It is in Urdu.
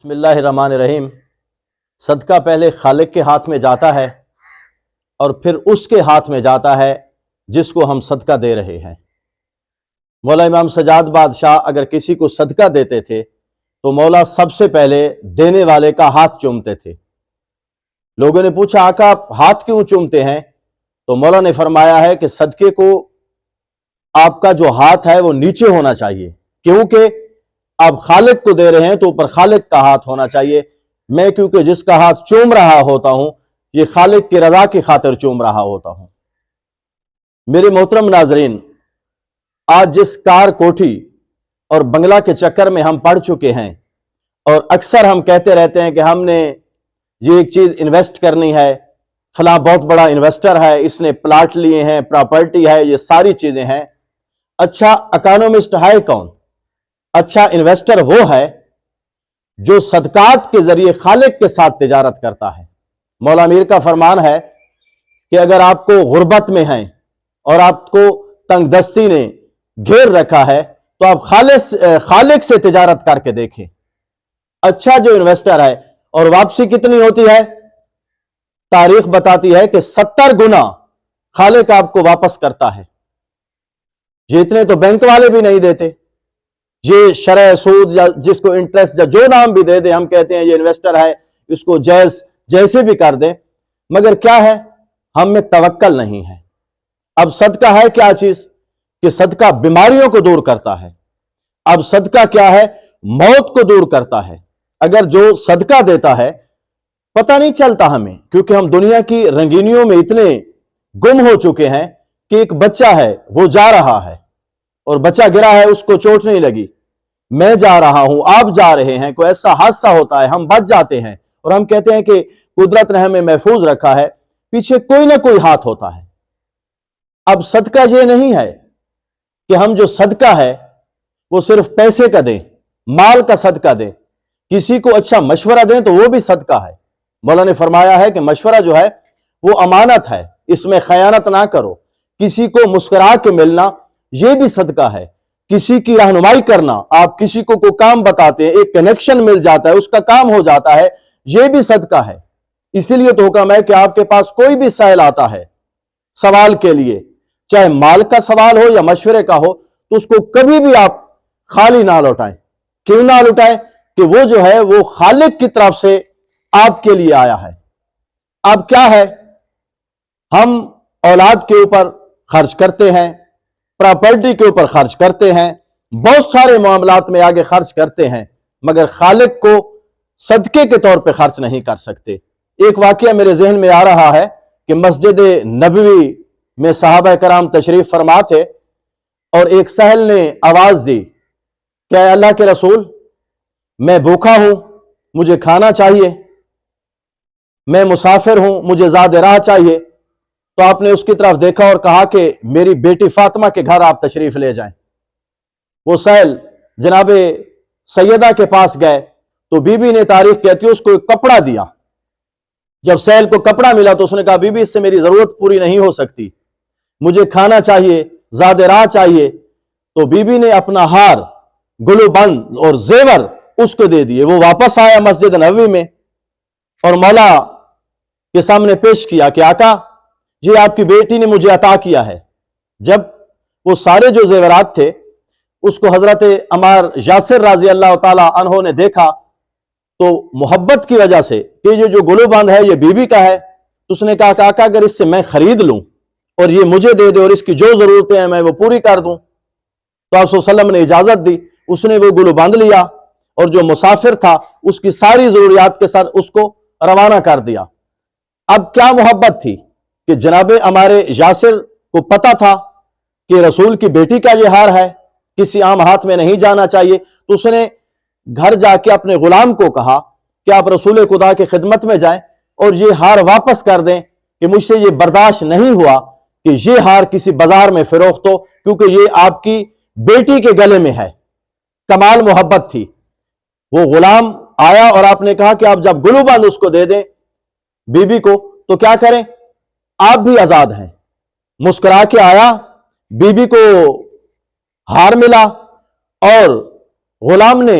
بسم اللہ الرحمن الرحیم۔ صدقہ پہلے خالق کے ہاتھ میں جاتا ہے اور پھر اس کے ہاتھ میں جاتا ہے جس کو ہم صدقہ دے رہے ہیں۔ مولا امام سجاد بادشاہ اگر کسی کو صدقہ دیتے تھے تو مولا سب سے پہلے دینے والے کا ہاتھ چومتے تھے۔ لوگوں نے پوچھا آقا آپ ہاتھ کیوں چومتے ہیں؟ تو مولا نے فرمایا ہے کہ صدقے کو آپ کا جو ہاتھ ہے وہ نیچے ہونا چاہیے، کیونکہ آپ خالق کو دے رہے ہیں تو اوپر خالق کا ہاتھ ہونا چاہیے۔ میں کیونکہ جس کا ہاتھ چوم رہا ہوتا ہوں یہ خالق کی رضا کی خاطر چوم رہا ہوتا ہوں۔ میرے محترم ناظرین، آج جس کار کوٹھی اور بنگلہ کے چکر میں ہم پڑ چکے ہیں، اور اکثر ہم کہتے رہتے ہیں کہ ہم نے یہ ایک چیز انویسٹ کرنی ہے، فلاں بہت بڑا انویسٹر ہے، اس نے پلاٹ لیے ہیں، پراپرٹی ہے، یہ ساری چیزیں ہیں۔ اچھا اکانومسٹ ہے کون؟ اچھا انویسٹر وہ ہے جو صدقات کے ذریعے خالق کے ساتھ تجارت کرتا ہے۔ مولا امیر کا فرمان ہے کہ اگر آپ کو غربت میں ہیں اور آپ کو تنگ دستی نے گھیر رکھا ہے تو آپ خالق سے تجارت کر کے دیکھیں۔ اچھا جو انویسٹر ہے، اور واپسی کتنی ہوتی ہے؟ تاریخ بتاتی ہے کہ 70 گنا خالق آپ کو واپس کرتا ہے۔ یہ اتنے تو بینک والے بھی نہیں دیتے۔ یہ شرح سود یا جس کو انٹرسٹ یا جو نام بھی دے دیں، ہم کہتے ہیں یہ انویسٹر ہے، اس کو جائز جیسے بھی کر دیں، مگر کیا ہے؟ ہم میں توکل نہیں ہے۔ اب صدقہ ہے کیا چیز؟ کہ صدقہ بیماریوں کو دور کرتا ہے۔ اب صدقہ کیا ہے؟ موت کو دور کرتا ہے۔ اگر جو صدقہ دیتا ہے پتہ نہیں چلتا ہمیں، کیونکہ ہم دنیا کی رنگینیوں میں اتنے گم ہو چکے ہیں کہ ایک بچہ ہے وہ جا رہا ہے اور بچہ گرا ہے، اس کو چوٹ نہیں لگی، میں جا رہا ہوں، آپ جا رہے ہیں، کوئی ایسا حادثہ ہوتا ہے ہم بچ جاتے ہیں اور ہم کہتے ہیں کہ قدرت نے ہمیں محفوظ رکھا ہے، پیچھے کوئی نہ کوئی ہاتھ ہوتا ہے۔ اب صدقہ یہ نہیں ہے کہ ہم جو صدقہ ہے وہ صرف پیسے کا دیں، مال کا صدقہ دیں، کسی کو اچھا مشورہ دیں تو وہ بھی صدقہ ہے۔ مولا نے فرمایا ہے کہ مشورہ جو ہے وہ امانت ہے، اس میں خیانت نہ کرو۔ کسی کو مسکرا کے ملنا یہ بھی صدقہ ہے۔ کسی کی رہنمائی کرنا، آپ کسی کو کوئی کام بتاتے ہیں، ایک کنیکشن مل جاتا ہے، اس کا کام ہو جاتا ہے، یہ بھی صدقہ ہے۔ اسی لیے تو حکم ہے کہ آپ کے پاس کوئی بھی سائل آتا ہے سوال کے لیے، چاہے مال کا سوال ہو یا مشورے کا ہو، تو اس کو کبھی بھی آپ خالی نہ لوٹائیں۔ کیوں نہ لوٹائیں؟ کہ وہ جو ہے وہ خالق کی طرف سے آپ کے لیے آیا ہے۔ اب کیا ہے؟ ہم اولاد کے اوپر خرچ کرتے ہیں، پراپرٹی کے اوپر خرچ کرتے ہیں، بہت سارے معاملات میں آگے خرچ کرتے ہیں، مگر خالق کو صدقے کے طور پہ خرچ نہیں کر سکتے۔ ایک واقعہ میرے ذہن میں آ رہا ہے کہ مسجد نبوی میں صحابہ کرام تشریف فرما تھے اور ایک سائل نے آواز دی کہ اے اللہ کے رسول، میں بھوکا ہوں، مجھے کھانا چاہیے، میں مسافر ہوں، مجھے زاد راہ چاہیے۔ تو آپ نے اس کی طرف دیکھا اور کہا کہ میری بیٹی فاطمہ کے گھر آپ تشریف لے جائیں۔ وہ سائل جناب سیدہ کے پاس گئے تو بی بی نے تاریخ کہتی ہے اس کو ایک کپڑا دیا۔ جب سائل کو کپڑا ملا تو اس نے کہا بی بی اس سے میری ضرورت پوری نہیں ہو سکتی، مجھے کھانا چاہیے، زاد راہ چاہیے۔ تو بی بی نے اپنا ہار، گلو بند اور زیور اس کو دے دیے۔ وہ واپس آیا مسجد نبوی میں اور مولا کے سامنے پیش کیا کہ آقا یہ آپ کی بیٹی نے مجھے عطا کیا ہے۔ جب وہ سارے جو زیورات تھے اس کو حضرت عمار یاسر رضی اللہ تعالی عنہ نے دیکھا تو محبت کی وجہ سے کہ یہ جو گلو بند ہے یہ بی بی کا ہے، تو اس نے کہا کہ آقا اگر اس سے میں خرید لوں اور یہ مجھے دے دے اور اس کی جو ضرورتیں ہیں میں وہ پوری کر دوں، تو آپ صلی اللہ علیہ وسلم نے اجازت دی۔ اس نے وہ گلو بند لیا اور جو مسافر تھا اس کی ساری ضروریات کے ساتھ اس کو روانہ کر دیا۔ اب کیا محبت تھی کہ جناب ہمارے یاسر کو پتا تھا کہ رسول کی بیٹی کا یہ ہار ہے، کسی عام ہاتھ میں نہیں جانا چاہیے، تو اس نے گھر جا کے اپنے غلام کو کہا کہ آپ رسول خدا کی خدمت میں جائیں اور یہ ہار واپس کر دیں کہ مجھ سے یہ برداشت نہیں ہوا کہ یہ ہار کسی بازار میں فروخت ہو، کیونکہ یہ آپ کی بیٹی کے گلے میں ہے۔ کمال محبت تھی۔ وہ غلام آیا اور آپ نے کہا کہ آپ جب گلو بند اس کو دے دیں بی بی کو تو کیا کریں؟ آپ بھی آزاد ہیں۔ مسکرا کے آیا، بی بی کو ہار ملا اور غلام نے